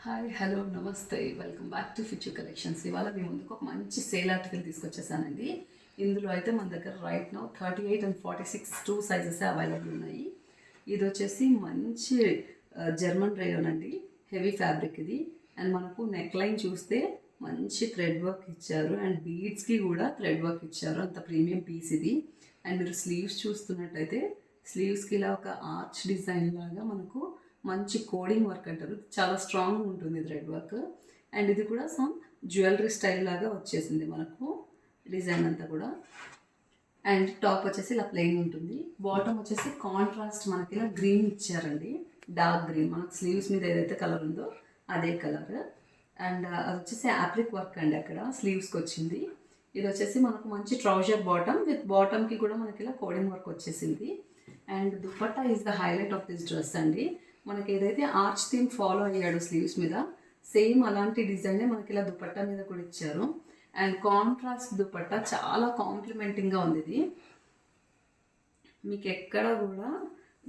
Hi hello నమస్తే welcome back to future collections. ఇవాళ మీ ముందుకు ఒక మంచి సేల్ ఆర్టికల్ తీసుకొచ్చేసానండి. ఇందులో అయితే మన దగ్గర right now 38 and 46 two sizes available ఉన్నాయి. ఇది వచ్చేసి మంచి జర్మన్ రేయోన్ అండి, హెవీ ఫ్యాబ్రిక్ ఇది. అండ్ మనకు నెక్ లైన్ చూస్తే మంచి థ్రెడ్ వర్క్ ఇచ్చారు అండ్ బీడ్స్కి కూడా థ్రెడ్ వర్క్ ఇచ్చారు. అంత ప్రీమియం పీస్ ఇది. అండ్ మీరు స్లీవ్స్ చూస్తున్నట్టయితే స్లీవ్స్కి ఇలా ఒక ఆర్చ్ డిజైన్ లాగా మనకు మంచి కోడింగ్ వర్క్ అంటారు, చాలా స్ట్రాంగ్ ఉంటుంది థ్రెడ్ వర్క్. అండ్ ఇది కూడా సమ్ జ్యువెలరీ స్టైల్ లాగా వచ్చేసింది మనకు డిజైన్ అంతా కూడా. అండ్ టాప్ వచ్చేసి ఇలా ప్లెయిన్ ఉంటుంది. బాటమ్ వచ్చేసి కాంట్రాస్ట్ మనకి ఇలా గ్రీన్ ఇచ్చారండి, డార్క్ గ్రీన్. మనకు స్లీవ్స్ మీద ఏదైతే కలర్ ఉందో అదే కలర్. అండ్ అది వచ్చేసి యాప్లిక్ వర్క్ అండి అక్కడ స్లీవ్స్కి వచ్చింది. ఇది వచ్చేసి మనకు మంచి ట్రౌజర్ బాటమ్ విత్ బాటమ్కి కూడా మనకి ఇలా కోడింగ్ వర్క్ వచ్చేసింది. And dupatta is the highlight of this dress అండి. మనకి ఏదైతే ఆర్చ్ థీమ్ ఫాలో అయ్యాడు స్లీవ్స్ మీద, సేమ్ అలాంటి డిజైనే మనకి ఇలా దుపట్టా మీద కూడా ఇచ్చారు. అండ్ కాంట్రాస్ట్ దుపట్టా చాలా కాంప్లిమెంటింగ్గా ఉంది ఇది. మీకు ఎక్కడ కూడా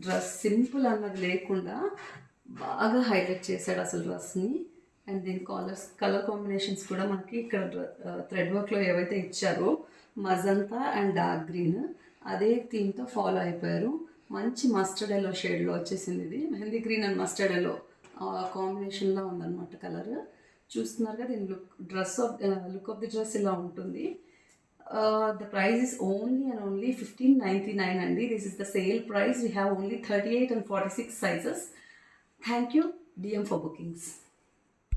డ్రెస్ సింపుల్ అన్నది లేకుండా బాగా హైలైట్ చేశాడు అసలు డ్రెస్ని. అండ్ దీని కలర్ కాంబినేషన్స్ కూడా మనకి ఇక్కడ థ్రెడ్ వర్క్లో ఏవైతే ఇచ్చారో మజంతా అండ్ డార్క్ గ్రీన్ అదే థీమ్తో ఫాలో అయిపోయారు. మంచి మస్టర్డ్ ఎల్లో షేడ్లో వచ్చేసింది ఇది. Mehndi green and mustard yellow కాంబినేషన్లో ఉందన్నమాట కలర్. చూస్తున్నారు కదా, దీని లుక్ ఆఫ్ ది డ్రెస్ ఇలా ఉంటుంది. The price is only and only 1599 అండి. This is the sale price. We have only 38 and 46 sizes. Thank you DM for bookings.